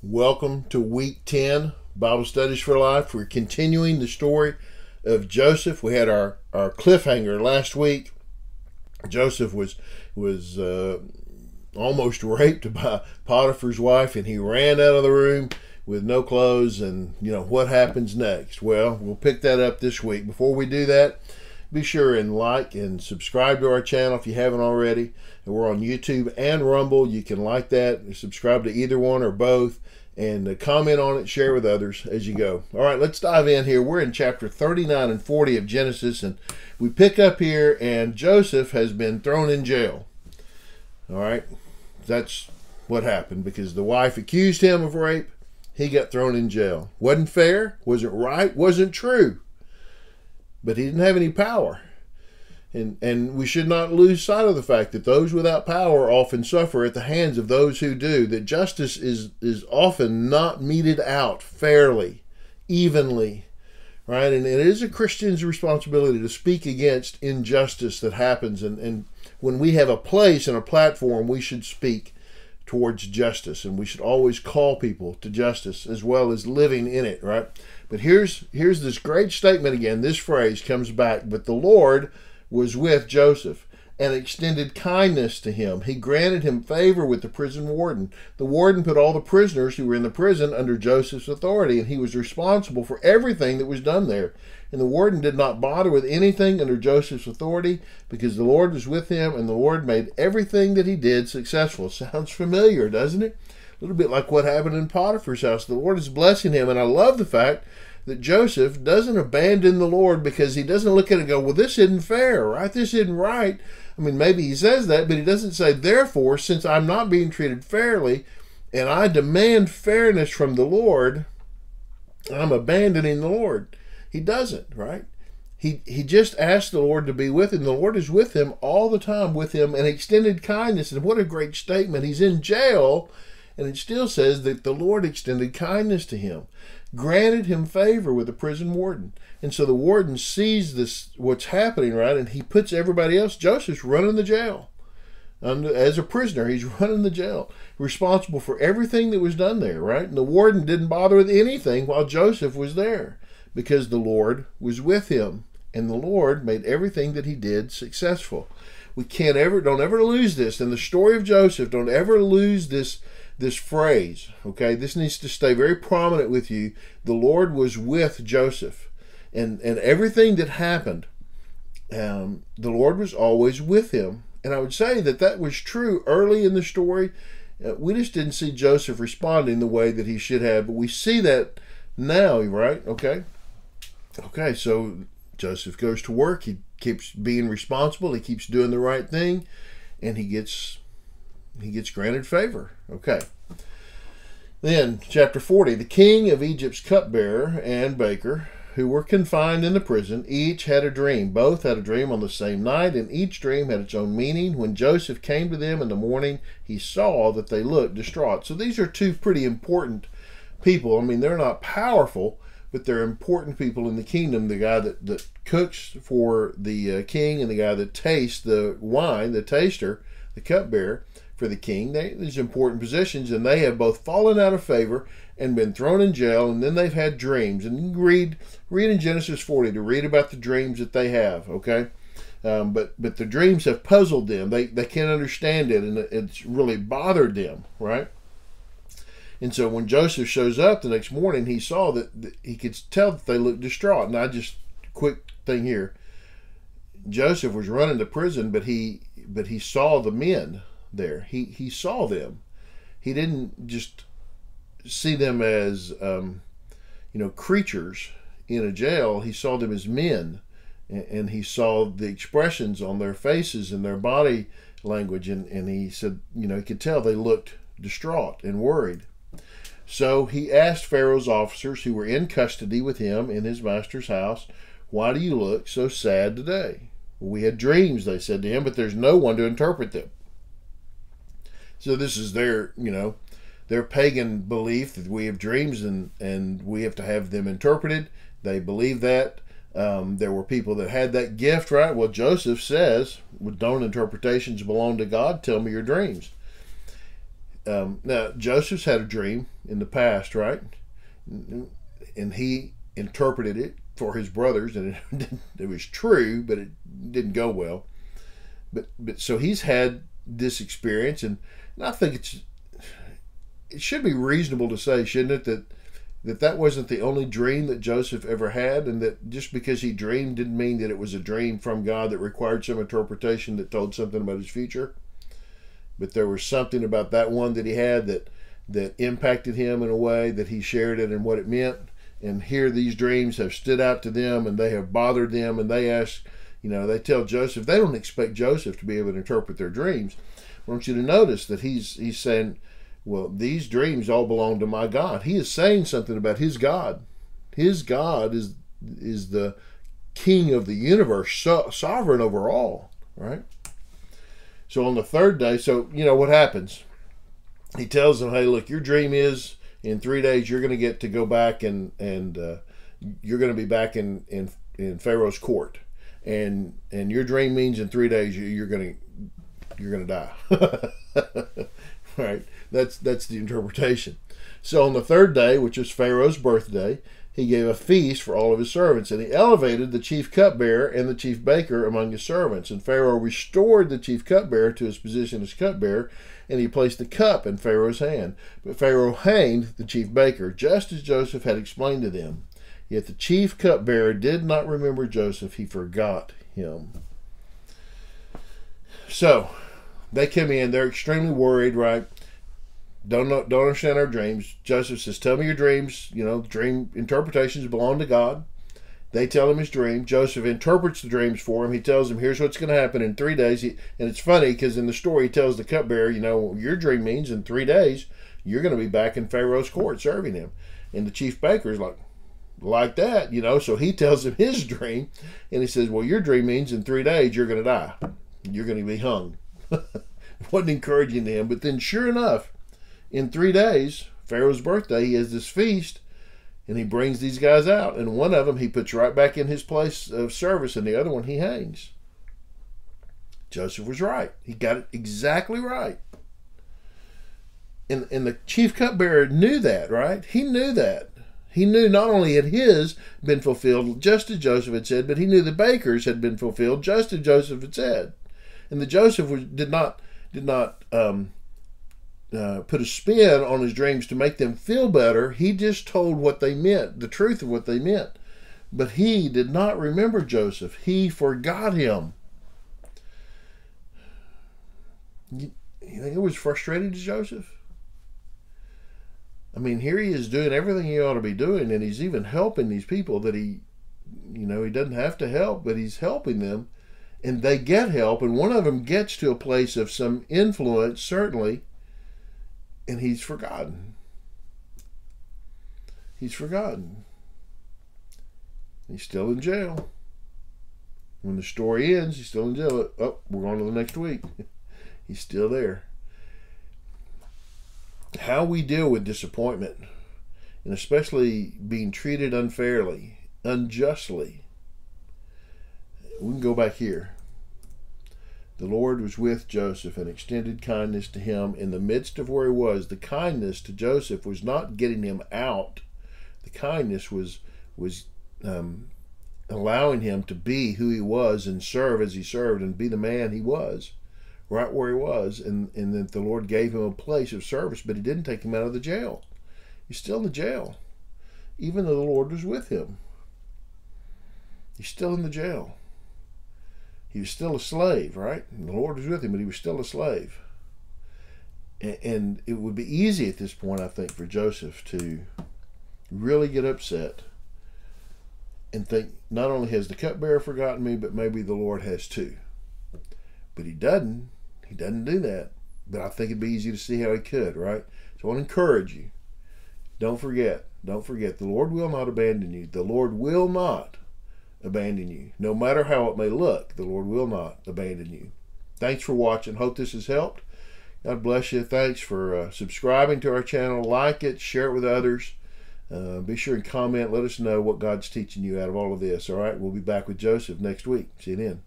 Welcome to week 10, Bible Studies for Life. We're continuing the story of Joseph. We had our cliffhanger last week. Joseph was almost raped by Potiphar's wife, and he ran out of the room with no clothes. And what happens next? Well, we'll pick that up this week. Before we do that, be sure and like and subscribe to our channel if you haven't already. And we're on YouTube and Rumble. You can like that, subscribe to either one or both, and comment on it, share with others as you go. All right, let's dive in here. We're in chapter 39 and 40 of Genesis, and we pick up here, and Joseph has been thrown in jail. All right, that's what happened, because the wife accused him of rape. He got thrown in jail. Wasn't fair, wasn't right, wasn't true. But he didn't have any power. And we should not lose sight of the fact that those without power often suffer at the hands of those who do. That justice is often not meted out fairly, evenly, right? And it is a Christian's responsibility to speak against injustice that happens. And when we have a place and a platform, we should speak towards justice. And we should always call people to justice as well as living in it, right? But here's this great statement again. This phrase comes back. But the Lord was with Joseph and extended kindness to him. He granted him favor with the prison warden. The warden put all the prisoners who were in the prison under Joseph's authority, and he was responsible for everything that was done there. And the warden did not bother with anything under Joseph's authority, because the Lord was with him, and the Lord made everything that he did successful. Sounds familiar, doesn't it? A little bit like what happened in Potiphar's house. The Lord is blessing him, and I love the fact that Joseph doesn't abandon the Lord, because he doesn't look at it and go, well, this isn't fair, right? This isn't right. I mean, maybe he says that, but he doesn't say, therefore, since I'm not being treated fairly and I demand fairness from the Lord, I'm abandoning the Lord. He doesn't, right? He just asked the Lord to be with him. The Lord is with him all the time, with him, and extended kindness. And what a great statement. He's in jail, and it still says that the Lord extended kindness to him, granted him favor with the prison warden. And so the warden sees this, what's happening, right? And he puts everybody else. Joseph's running the jail. As a prisoner, he's running the jail, responsible for everything that was done there, right? And the warden didn't bother with anything while Joseph was there, because the Lord was with him, and the Lord made everything that he did successful. We don't ever lose this. In the story of Joseph, don't ever lose this phrase, okay? This needs to stay very prominent with you. The Lord was with Joseph, and everything that happened, the Lord was always with him. And I would say that was true early in the story. We just didn't see Joseph responding the way that he should have, but we see that now, right? Okay, so Joseph goes to work. He keeps being responsible. He keeps doing the right thing, and he gets granted favor. Okay. Then, chapter 40, the king of Egypt's cupbearer and baker, who were confined in the prison, each had a dream. Both had a dream on the same night, and each dream had its own meaning. When Joseph came to them in the morning, he saw that they looked distraught. So these are two pretty important people. I mean, they're not powerful, but they're important people in the kingdom. The guy that cooks for the king, and the guy that tastes the wine, the taster, the cupbearer for the king. These important positions, and they have both fallen out of favor and been thrown in jail, and then they've had dreams. And you can read in Genesis 40 to read about the dreams that they have, okay? But the dreams have puzzled them. They can't understand it, and it's really bothered them, right? And so when Joseph shows up the next morning, he saw that he could tell that they looked distraught. And quick thing here, Joseph was running the prison, but he saw the men there. He saw them. He didn't just see them as creatures in a jail. He saw them as men, and he saw the expressions on their faces and their body language, and he said, he could tell they looked distraught and worried. So he asked Pharaoh's officers who were in custody with him in his master's house, "Why do you look so sad today?" "Well, we had dreams," they said to him, "but there's no one to interpret them." So this is their pagan belief that we have dreams and we have to have them interpreted. They believe that. There were people that had that gift, right? Well, Joseph says, well, don't interpretations belong to God? Tell me your dreams. Now, Joseph's had a dream in the past, right? And he interpreted it for his brothers, and it was true, but it didn't go well. But so he's had this experience, and I think it should be reasonable to say, shouldn't it, that wasn't the only dream that Joseph ever had, and that just because he dreamed didn't mean that it was a dream from God that required some interpretation that told something about his future. But there was something about that one that he had that impacted him in a way that he shared it and what it meant. And here these dreams have stood out to them, and they have bothered them, and they ask, they tell Joseph, they don't expect Joseph to be able to interpret their dreams. I want you to notice that he's saying, well, these dreams all belong to my God. He is saying something about his God. His God is the king of the universe, sovereign over all, right? So on the third day, what happens? He tells them, hey, look, your dream is in 3 days you're going to get to go back and you're going to be back in Pharaoh's court. And your dream means in 3 days you're going to die. Right? That's the interpretation. So on the third day, which is Pharaoh's birthday, he gave a feast for all of his servants, and he elevated the chief cupbearer and the chief baker among his servants. And Pharaoh restored the chief cupbearer to his position as cupbearer, and he placed the cup in Pharaoh's hand. But Pharaoh hanged the chief baker, just as Joseph had explained to them. Yet the chief cupbearer did not remember Joseph. He forgot him. So they come in. They're extremely worried, right? Don't understand our dreams. Joseph says, tell me your dreams. Dream interpretations belong to God. They tell him his dream. Joseph interprets the dreams for him. He tells him, here's what's going to happen in 3 days. And it's funny because in the story, he tells the cupbearer, your dream means in 3 days, you're going to be back in Pharaoh's court serving him. And the chief baker is like that, So he tells him his dream. And he says, well, your dream means in 3 days, you're going to die. You're going to be hung. Wasn't encouraging to him. But then sure enough, in 3 days, Pharaoh's birthday, he has this feast, and he brings these guys out. And one of them he puts right back in his place of service, and the other one he hangs. Joseph was right. He got it exactly right. And the chief cupbearer knew that, right? He knew that. He knew not only had his been fulfilled, just as Joseph had said, but he knew the baker's had been fulfilled, just as Joseph had said. And the Joseph did not put a spin on his dreams to make them feel better. He just told what they meant, the truth of what they meant. But he did not remember Joseph. He forgot him. You think it was frustrating to Joseph? I mean, here he is doing everything he ought to be doing, and he's even helping these people that he doesn't have to help, but he's helping them, and they get help, and one of them gets to a place of some influence, certainly, and he's forgotten. He's forgotten. He's still in jail. When the story ends, he's still in jail. Oh, we're on to the next week. He's still there. How we deal with disappointment, and especially being treated unfairly, unjustly. We can go back here. The Lord was with Joseph and extended kindness to him in the midst of where he was. The kindness to Joseph was not getting him out. The kindness was allowing him to be who he was and serve as he served and be the man he was, right where he was. And that the Lord gave him a place of service, but he didn't take him out of the jail. He's still in the jail, even though the Lord was with him. He's still in the jail. He was still a slave, right? And the Lord was with him, but he was still a slave. And it would be easy at this point, I think, for Joseph to really get upset and think, not only has the cupbearer forgotten me, but maybe the Lord has too. But he doesn't. He doesn't do that. But I think it'd be easy to see how he could, right? So I want to encourage you. Don't forget. Don't forget. The Lord will not abandon you. The Lord will not abandon you. No matter how it may look, the Lord will not abandon you. Thanks for watching. Hope this has helped. God bless you. Thanks for subscribing to our channel. Like it. Share it with others. Be sure and comment. Let us know what God's teaching you out of all of this. All right? We'll be back with Joseph next week. See you then.